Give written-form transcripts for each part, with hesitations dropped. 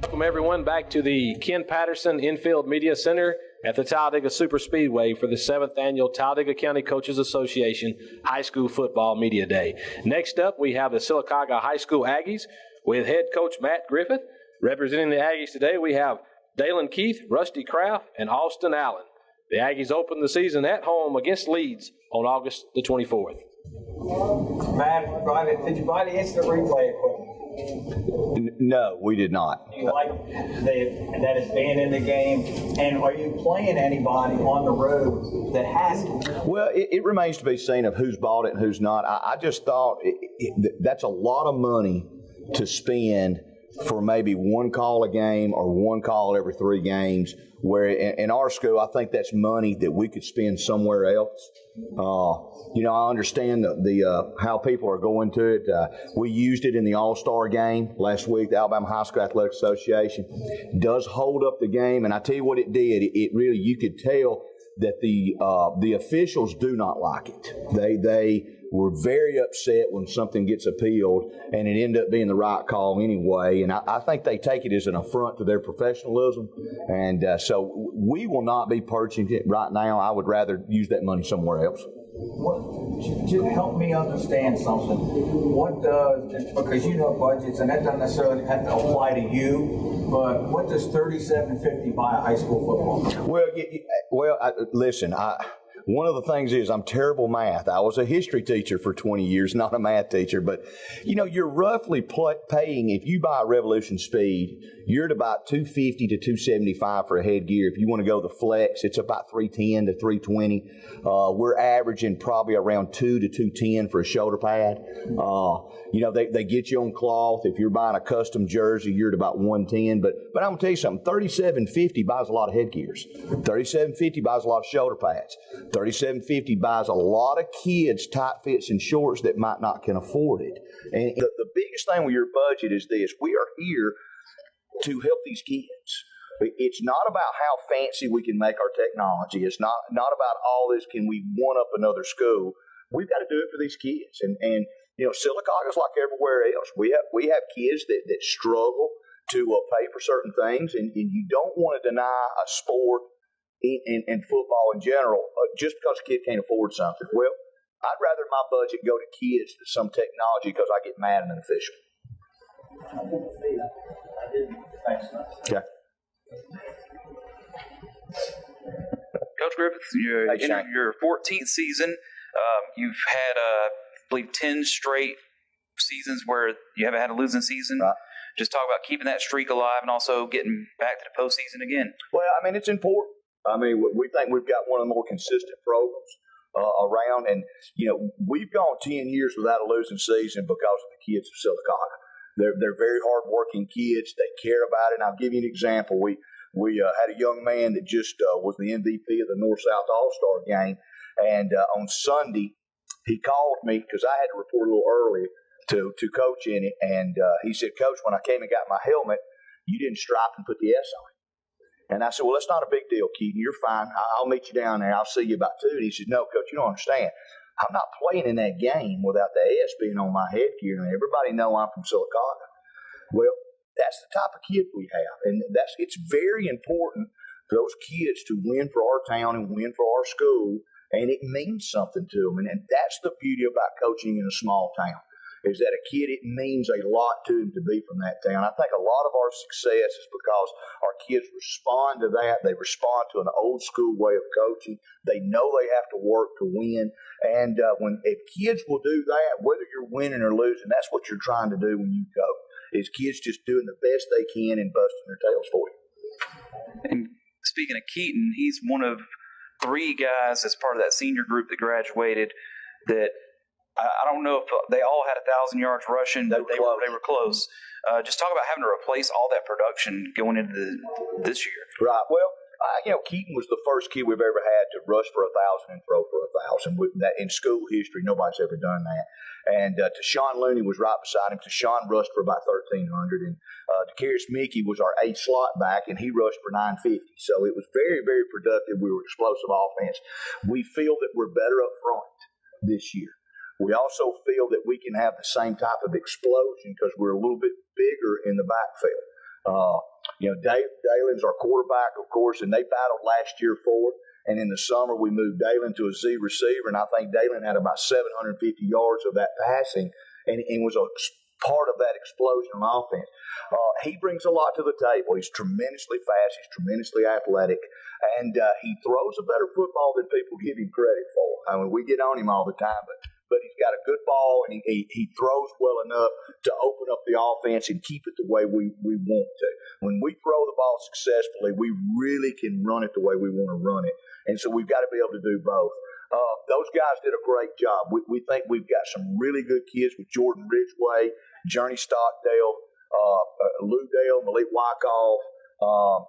Welcome, everyone, back to the Ken Patterson Infield Media Center at the Talladega Superspeedway for the 7th Annual Talladega County Coaches Association High School Football Media Day. Next up, we have the Sylacauga High School Aggies with head coach Matt Griffith. Representing the Aggies today, we have Dalen Keith, Rusty Kraft, and Austin Allen. The Aggies open the season at home against Leeds on August the 24th. Matt, did you buy the instant replay equipment? No, we did not. Do you like that it's being in the game? And are you playing anybody on the road that hasn't? Well, it remains to be seen of who's bought it and who's not. I just thought that's a lot of money to spend for maybe one call a game or one call every 3 games, where in our school, I think that's money that we could spend somewhere else. I understand the how people are going to it. We used it in the All-Star game last week. The Alabama High School Athletic Association does hold up the game, and I tell you what it did. It really, you could tell that the officials do not like it. They were very upset when something gets appealed, and it ended up being the right call anyway. And I think they take it as an affront to their professionalism. And so we will not be purchasing it right now. I would rather use that money somewhere else. To help me understand something, what does, because you know budgets, and that doesn't necessarily have to apply to you, but what does $37.50 buy a high school football? Listen, one of the things is I'm terrible math. I was a history teacher for 20 years, not a math teacher. But, you're roughly paying, if you buy a Revolution Speed, you're at about $250 to $275 for a headgear. If you want to go the Flex, it's about $310 to $320. We're averaging probably around $200 to $210 for a shoulder pad. They get you on cloth. If you're buying a custom jersey, you're at about $110. But I'm going to tell you something, $37.50 buys a lot of headgears. $37.50 buys a lot of shoulder pads. $37.50 buys a lot of kids tight fits and shorts that might not can afford it. And the biggest thing with your budget is this: we are here to help these kids. It's not about how fancy we can make our technology. It's not about all this, can we one up another school. We've got to do it for these kids. And Sylacauga is like everywhere else. We have kids that struggle to pay for certain things, and you don't want to deny a sport and football in general just because a kid can't afford something. Well, I'd rather my budget go to kids than some technology because I get mad at an official. Okay. Coach Griffith, you're in your 14th season. You've had, I believe, 10 straight seasons where you haven't had a losing season. Right. Just talk about keeping that streak alive and also getting back to the postseason again. Well, it's important. We think we've got one of the more consistent programs around. And, we've gone 10 years without a losing season because of the kids of Sylacauga. They're very hardworking kids. They care about it. And I'll give you an example. We had a young man that just was the MVP of the North-South All-Star game. And on Sunday, he called me because I had to report a little early to coach in it. And he said, "Coach, when I came and got my helmet, you didn't stripe and put the S on it." And I said, "Well, that's not a big deal, Keaton. You're fine. I'll meet you down there. I'll see you about 2. And he said, "No, Coach, you don't understand. I'm not playing in that game without the S being on my headgear. And everybody know I'm from Sylacauga." Well, that's the type of kid we have. And it's very important for those kids to win for our town and win for our school. And it means something to them. And that's the beauty about coaching in a small town, is that a kid, it means a lot to him to be from that town. I think a lot of our success is because our kids respond to that. They respond to an old school way of coaching. They know they have to work to win. And if kids will do that, whether you're winning or losing, that's what you're trying to do when you coach, is kids just doing the best they can and busting their tails for you. And speaking of Keaton, he's one of 3 guys as part of that senior group that graduated that I don't know if they all had 1,000 yards rushing, but they were close. Just talk about having to replace all that production going into this year. Right. Well, Keaton was the first kid we've ever had to rush for 1,000 and throw for 1,000. In school history, nobody's ever done that. And Tashawn Looney was right beside him. Tashawn rushed for about 1,300. And DeCarius Mickey was our 8th slot back, and he rushed for 950. So it was very, very productive. We were explosive offense. We feel that we're better up front this year. We also feel that we can have the same type of explosion because we're a little bit bigger in the backfield. Dalen's our quarterback, of course, and they battled last year for it. And in the summer, we moved Dalen to a Z receiver, and I think Dalen had about 750 yards of that passing and was a part of that explosion of offense. He brings a lot to the table. He's tremendously fast. He's tremendously athletic. And he throws a better football than people give him credit for. I mean, we get on him all the time, but he's got a good ball, and he throws well enough to open up the offense and keep it the way we want to. When we throw the ball successfully, we really can run it the way we want to run it. And so we've got to be able to do both. Those guys did a great job. We think we've got some really good kids with Jordan Ridgway, Journey Stockdale, Lou Dale, Malik Wyckoff,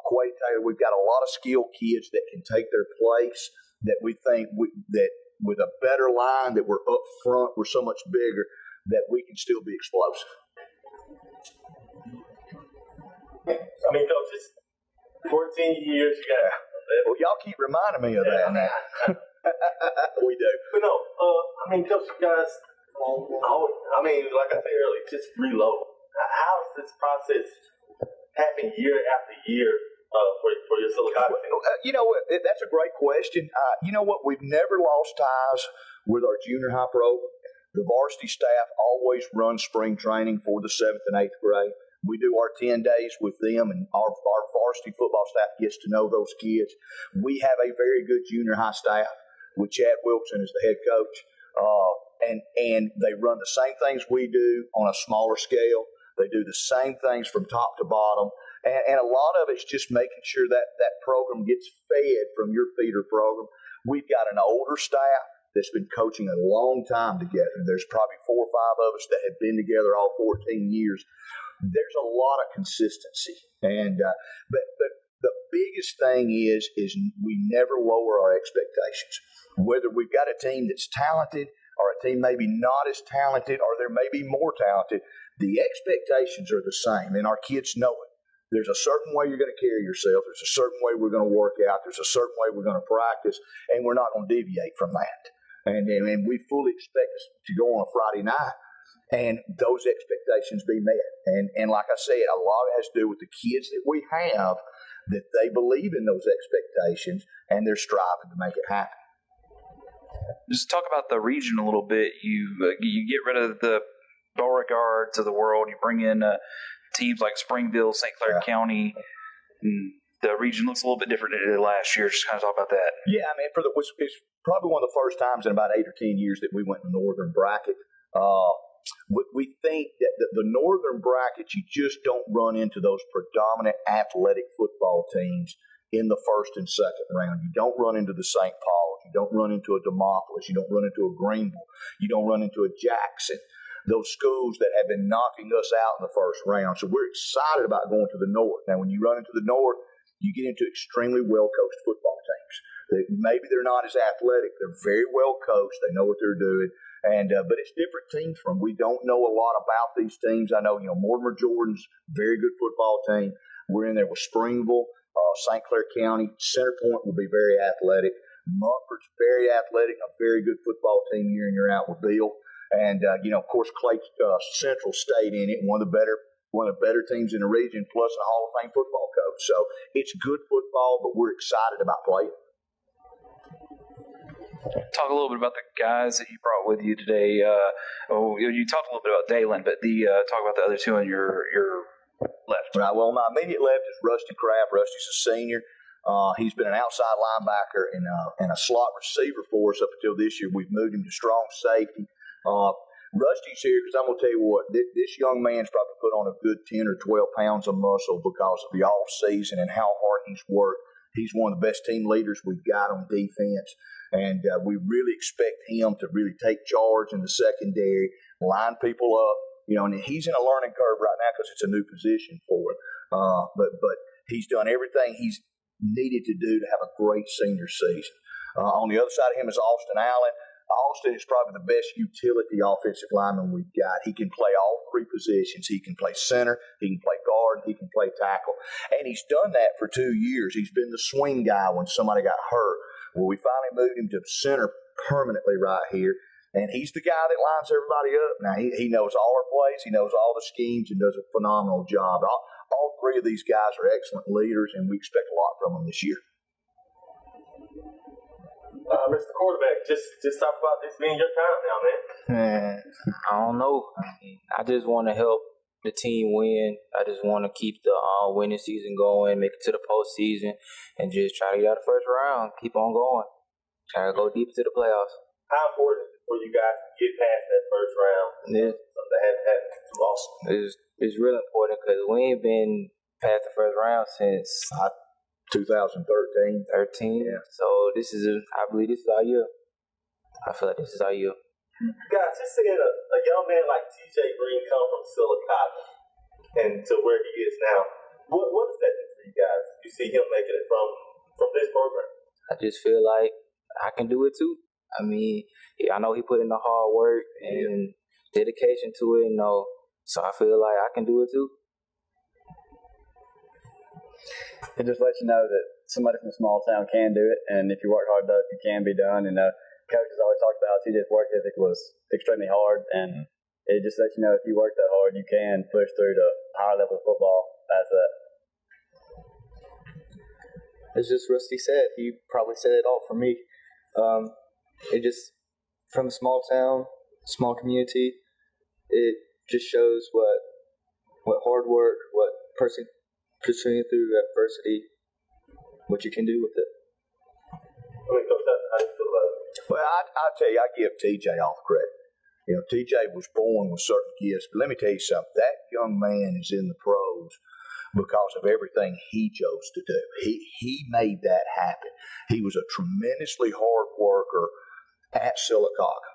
Quay Taylor. We've got a lot of skilled kids that can take their place, that we think that with a better line, that we're up front, we're so much bigger, that we can still be explosive. I mean, Coach, it's 14 years. You got. Well, y'all keep reminding me of that now. We do. But no, I mean, Coach, you guys, I mean, like I said earlier, just reload. How does this process happen year after year for your Sylacauga team? That's a great question. You know what? We've never lost ties with our junior high program. The varsity staff always runs spring training for the 7th and 8th grade. We do our 10 days with them, and our varsity football staff gets to know those kids. We have a very good junior high staff with Chad Wilson as the head coach, and they run the same things we do on a smaller scale. They do the same things from top to bottom, and a lot of it's just making sure that program gets fed from your feeder program. We've got an older staff that's been coaching a long time together. There's probably 4 or 5 of us that have been together all 14 years. There's a lot of consistency, and but the biggest thing is we never lower our expectations. Whether we've got a team that's talented or a team maybe not as talented, or there may be more talented, the expectations are the same, and our kids know it. There's a certain way you're going to carry yourself. There's a certain way we're going to work out. There's a certain way we're going to practice, and we're not going to deviate from that. And we fully expect us to go on a Friday night and those expectations be met. And like I said, a lot of it has to do with the kids that we have, that they believe in those expectations and they're striving to make it happen. Just talk about the region a little bit. You get rid of the Beauregards of the world. You bring in teams like Springville, St. Clair County. And the region looks a little bit different than it did last year. Just kind of talk about that. Yeah, I mean, it's probably one of the first times in about 8 or 10 years that we went in the northern bracket. We think that the northern bracket, you just don't run into those predominant athletic football teams in the first and second round. You don't run into the St. Paul. You don't run into a Demopolis. You don't run into a Greenville. You don't run into a Jackson. Those schools that have been knocking us out in the first round. So we're excited about going to the north. Now, when you run into the north, you get into extremely well-coached football teams. Maybe they're not as athletic. They're very well coached. They know what they're doing. But it's different teams from. We don't know a lot about these teams. I know, Mortimer Jordan's very good football team. We're in there with Springville, St. Clair County. Centerpoint will be very athletic. Mumford's very athletic, a very good football team year in, year out with Bill. And, of course, Clay Central stayed in it, one of the better teams in the region, plus a Hall of Fame football coach. So it's good football, but we're excited about playing. Talk a little bit about the guys that you brought with you today. You talked a little bit about Dalen, but talk about the other two on your left. Right. Well, my immediate left is Rusty Craft. Rusty's a senior. He's been an outside linebacker and a slot receiver for us up until this year. We've moved him to strong safety. Rusty's here because I'm going to tell you what, this young man's probably put on a good 10 or 12 pounds of muscle because of the off season and how hard he's worked. He's one of the best team leaders we've got on defense. And we really expect him to really take charge in the secondary, line people up, and he's in a learning curve right now because it's a new position for him. But he's done everything he's needed to do to have a great senior season. On the other side of him is Austin Allen. Austin is probably the best utility offensive lineman we've got. He can play all 3 positions. He can play center, he can play guard, he can play tackle. And he's done that for 2 years. He's been the swing guy when somebody got hurt. Well, we finally moved him to center permanently right here. And he's the guy that lines everybody up. Now, he knows all our plays. He knows all the schemes and does a phenomenal job. All three of these guys are excellent leaders, and we expect a lot from them this year. Mr. Quarterback, just talk about this being your time now, man. Man, I don't know. I just want to help the team win. I just want to keep the winning season going, make it to the postseason, and just try to get out the first round. Keep on going. Try to go deep into the playoffs. How important is it for you guys to get past that first round? Something that hadn't happened too often. It's really important because we ain't been past the first round since 2013. 13. Yeah. So I believe this is our year. I feel like this is our year. Guys, just seeing a young man like TJ Green come from Sylacauga and to where he is now, what does that do for you guys? You see him making it from this program? I just feel like I can do it too. I mean, I know he put in the hard work and dedication to it, so I feel like I can do it too. It just lets you know that somebody from a small town can do it, and if you work hard enough, it can be done. And coaches always talked about how TJ's work ethic was extremely hard, and it just lets you know if you work that hard, you can push through to higher level of football as that. It's just Rusty said. He probably said it all for me. It just, from a small town, small community, it just shows what hard work, what person pursuing through adversity, what you can do with it. Well, I'll tell you, I give TJ all the credit. TJ was born with certain gifts, but let me tell you something. That young man is in the pros because of everything he chose to do. He made that happen. He was a tremendously hard worker at Sylacauga.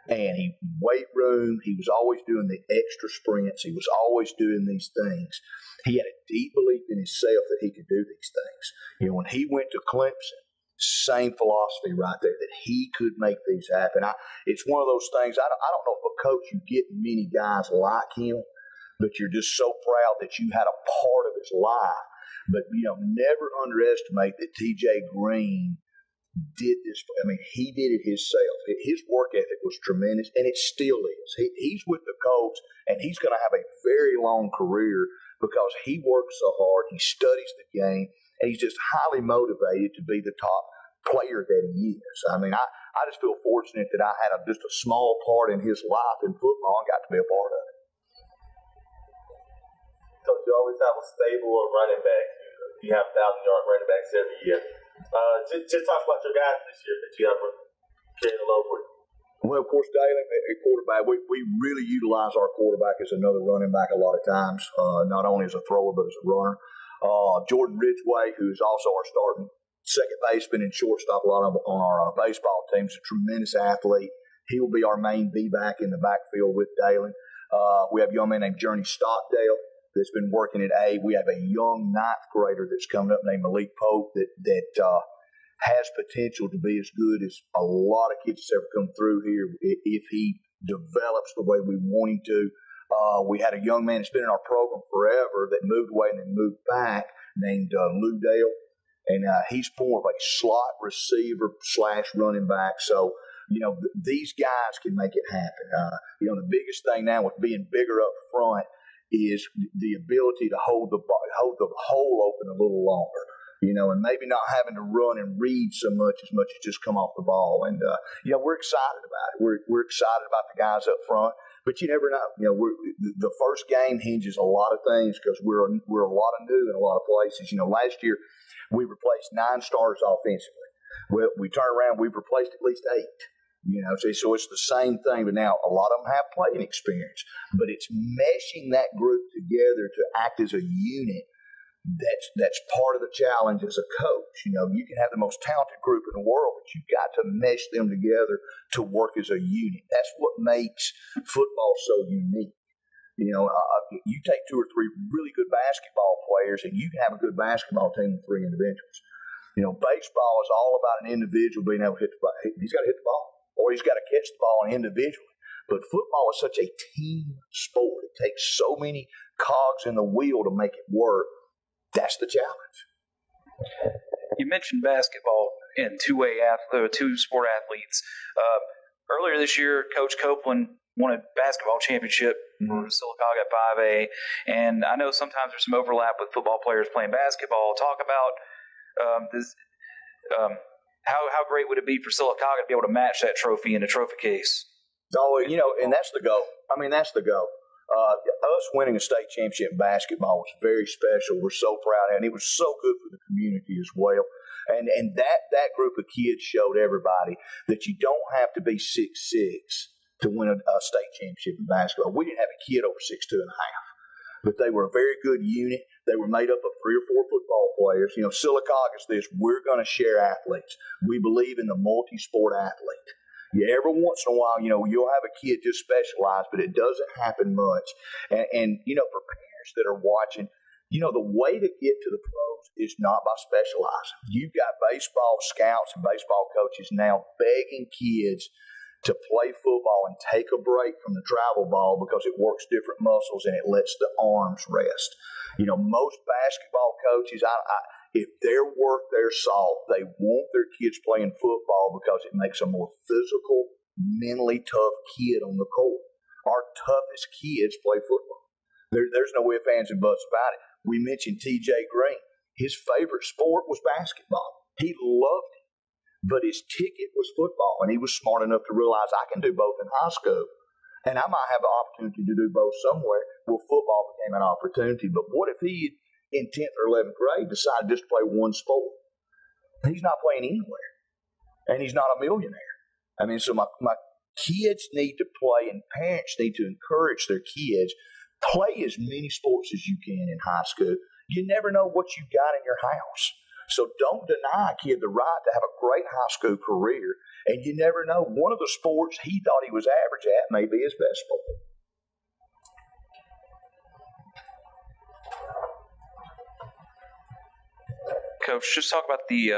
And weight room, he was always doing the extra sprints. He was always doing these things. He had a deep belief in himself that he could do these things. When he went to Clemson, same philosophy right there, that he could make these happen. It's one of those things, I don't know if a coach, you get many guys like him, but you're just so proud that you had a part of his life. But, never underestimate that TJ Green did this. I mean, he did it himself. His work ethic was tremendous, and it still is. He's with the Colts, and he's going to have a very long career because he works so hard. He studies the game, and he's just highly motivated to be the top player that he is. I mean, I just feel fortunate that I had just a small part in his life in football and got to be a part of it. So you always have a stable of running backs. You have 1,000-yard running backs every year. Just talk about your guys this year that you have carrying the load for you. Well, of course, Dalen, a quarterback, we really utilize our quarterback as another running back a lot of times, not only as a thrower but as a runner. Jordan Ridgway, who is also our starting second baseman and shortstop a lot on our baseball team, is a tremendous athlete. He will be our main B-back in the backfield with Dalen. We have a young man named Journey Stockdale that's been working at A. We have a young ninth grader that's coming up named Malik Pope that has potential to be as good as a lot of kids that's ever come through here if he develops the way we want him to. We had a young man that's been in our program forever that moved away and then moved back named Lou Dale, and he's more of a slot receiver / running back. So, these guys can make it happen. The biggest thing now with being bigger up front is the ability to hold the hole open a little longer, and maybe not having to run and read so much as just come off the ball. And, we're excited about it. We're excited about the guys up front, but you never know. The first game hinges a lot of things because we're a lot of new in a lot of places. Last year we replaced 9 starters offensively. Well, we turn around, we've replaced at least 8. So it's the same thing, but now a lot of them have playing experience. But it's meshing that group together to act as a unit. That's part of the challenge as a coach. You can have the most talented group in the world, but you've got to mesh them together to work as a unit. That's what makes football so unique. You take 2 or 3 really good basketball players, and you can have a good basketball team with 3 individuals. Baseball is all about an individual being able to hit the ball. He's got to hit the ball, or he's got to catch the ball individually. But football is such a team sport. It takes so many cogs in the wheel to make it work. That's the challenge. You mentioned basketball and two-sport athletes. Earlier this year, Coach Copeland won a basketball championship for Sylacauga at 5A. And I know sometimes there's some overlap with football players playing basketball. Talk about this. How great would it be for Sylacauga to be able to match that trophy in a trophy case? Oh, and that's the goal. I mean, that's the goal. Us winning a state championship in basketball was very special. We're so proud, and it was so good for the community as well. And that group of kids showed everybody that you don't have to be 6'6" to win a state championship in basketball. We didn't have a kid over 6'2.5", but they were a very good unit. They were made up of 3 or 4 football players. Sylacauga's this, we're going to share athletes. We believe in the multi-sport athlete. Every once in a while, you'll have a kid just specialize, but it doesn't happen much. And for parents that are watching, the way to get to the pros is not by specializing. You've got baseball scouts and baseball coaches now begging kids to play football and take a break from the travel ball because it works different muscles and it lets the arms rest. Most basketball coaches, if they're worth their salt, they want their kids playing football because it makes a more physical, mentally tough kid on the court. Our toughest kids play football. There's no ifs, ands, and buts about it. We mentioned TJ Green. His favorite sport was basketball. He loved it, but his ticket was football, and he was smart enough to realize I can do both in high school, and I might have the opportunity to do both somewhere. Well, football became an opportunity, but what if he in 10th or 11th grade decided just to play one sport? He's not playing anywhere, and he's not a millionaire. I mean, so my kids need to play, and parents need to encourage their kids, play as many sports as you can in high school. You never know what you've got in your house. So don't deny a kid the right to have a great high school career, and you never know. One of the sports he thought he was average at may be his best sport. Coach, just talk about the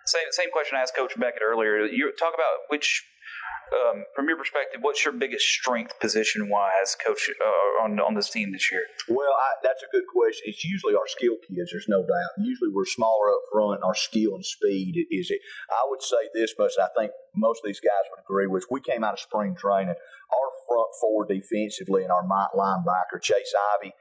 same question I asked Coach Beckett earlier. You talk about which, from your perspective, what's your biggest strength position-wise, Coach, on this team this year? Well, that's a good question. It's usually our skill kids, there's no doubt. Usually we're smaller up front, and our skill and speed is it. I would say this much, and I think most of these guys would agree with. We came out of spring training. Our front four defensively and our Mike linebacker, Chase Ivy,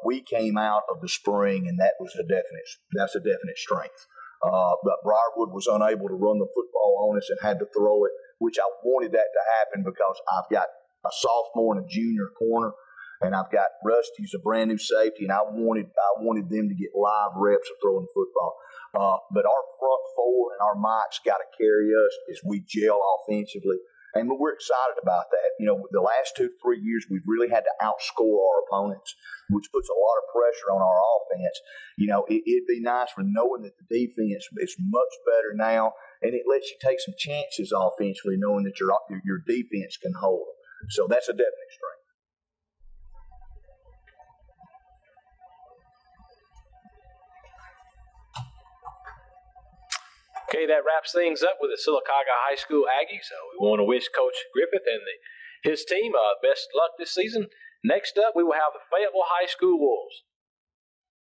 we came out of the spring, and that's a definite strength. But Briarwood was unable to run the football on us and had to throw it, which I wanted that to happen because I've got a sophomore and a junior corner, and I've got Rusty's a brand new safety, and I wanted them to get live reps of throwing the football. But our front four and our Mike's got to carry us as we gel offensively. And we're excited about that. The last 2 to 3 years, we've really had to outscore our opponents, which puts a lot of pressure on our offense. It'd be nice for knowing that the defense is much better now, and it lets you take some chances offensively, knowing that your defense can hold them. So that's a definite strength. Okay, that wraps things up with the Sylacauga High School Aggies. So we want to wish Coach Griffith and his team best luck this season. Next up, we will have the Fayetteville High School Wolves.